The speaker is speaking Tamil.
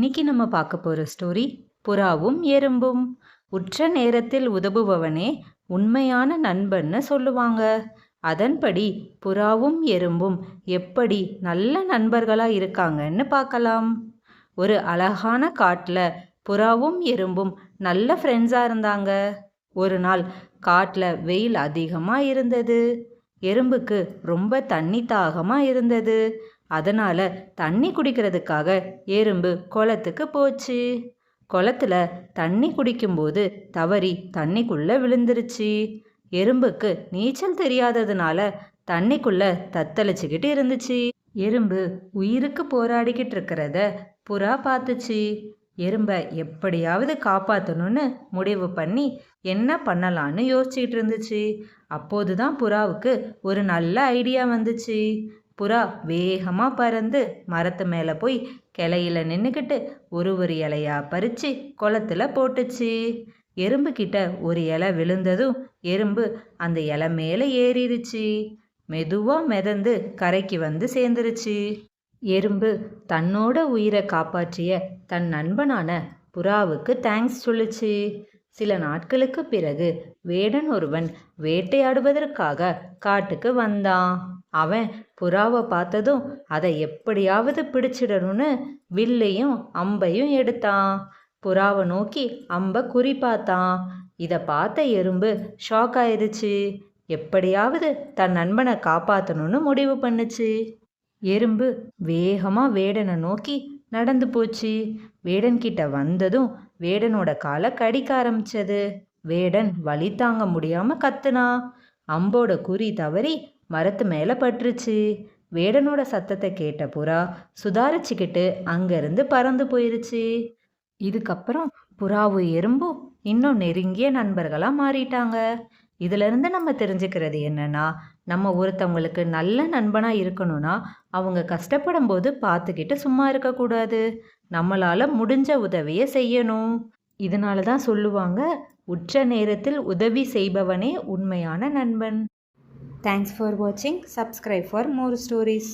இன்னைக்கு நம்ம பார்க்க போகிற ஸ்டோரி புறாவும் எறும்பும். உற்ற நேரத்தில் உதவுபவனே உண்மையான நண்பன்னு சொல்லுவாங்க. அதன்படி புறாவும் எறும்பும் எப்படி நல்ல நண்பர்களா இருக்காங்கன்னு பார்க்கலாம். ஒரு அழகான காட்டில் புறாவும் எறும்பும் நல்ல ஃப்ரெண்ட்ஸாக இருந்தாங்க. ஒரு நாள் காட்டில் வெயில் அதிகமாக இருந்தது. எறும்புக்கு ரொம்ப தண்ணி தாகமாக இருந்தது. அதனால தண்ணி குடிக்கிறதுக்காக எறும்பு குளத்துக்கு போச்சு. குளத்துல தண்ணி குடிக்கும்போது தவறி தண்ணிக்குள்ள விழுந்துருச்சு. எறும்புக்கு நீச்சல் தெரியாததுனால தண்ணிக்குள்ள தத்தளிச்சுக்கிட்டு இருந்துச்சு. எறும்பு உயிருக்கு போராடிக்கிட்டு இருக்கிறத புறா பார்த்துச்சு. எறும்பை எப்படியாவது காப்பாற்றணும்னு முடிவு பண்ணி என்ன பண்ணலான்னு யோசிச்சுக்கிட்டு இருந்துச்சு. அப்போதுதான் புறாவுக்கு ஒரு நல்ல ஐடியா வந்துச்சு. புறா வேகமாக பறந்து மரத்து மேலே போய் கிளையில நின்றுக்கிட்டு ஒரு இலையா பறித்து குளத்துல போட்டுச்சு. எறும்பு கிட்ட ஒரு இலை விழுந்ததும் எறும்பு அந்த இலை மேலே ஏறிடுச்சு. மெதுவாக மிதந்து கரைக்கு வந்து சேர்ந்துருச்சு. எறும்பு தன்னோட உயிரை காப்பாற்றிய தன் நண்பனான புறாவுக்கு தேங்க்ஸ் சொல்லுச்சு. சில நாட்களுக்கு பிறகு வேடன் ஒருவன் வேட்டையாடுவதற்காக காட்டுக்கு வந்தான். அவன் புறாவை பார்த்ததும் அதை எப்படியாவது பிடிச்சிடணும்னு வில்லையும் அம்பையும் எடுத்தான். புறாவை நோக்கி அம்பை குறி பார்த்தான். இதை பார்த்த எறும்பு ஷாக் ஆயிடுச்சு. எப்படியாவது தன் நண்பனை காப்பாற்றணும்னு முடிவு பண்ணுச்சு. எறும்பு வேகமாக வேடனை நோக்கி நடந்து போச்சு. வேடன் கிட்ட வந்ததும் வேடனோட காலை கடிக்க ஆரம்பிச்சது. வேடன் வலி தாங்க முடியாம கத்துனா. அம்போட குறி தவறி மரத்து மேலே பட்டுருச்சு. வேடனோட சத்தத்தை கேட்ட புறா சுதாரிச்சுக்கிட்டு அங்கிருந்து பறந்து போயிருச்சு. இதுக்கப்புறம் புறாவும் எறும்பும் இன்னும் நெருங்கிய நண்பர்களாக மாறிட்டாங்க. இதிலிருந்து நம்ம தெரிஞ்சுக்கிறது என்னன்னா, நம்ம ஒருத்தவங்களுக்கு நல்ல நண்பனாக இருக்கணும்னா அவங்க கஷ்டப்படும் போது பார்த்துக்கிட்டு சும்மா இருக்கக்கூடாது. நம்மளால் முடிஞ்ச உதவியை செய்யணும். இதனால தான் சொல்லுவாங்க, உற்ற நேரத்தில் உதவி செய்பவனே உண்மையான நண்பன். தேங்க்ஸ் ஃபார் வாட்சிங். Subscribe for more stories.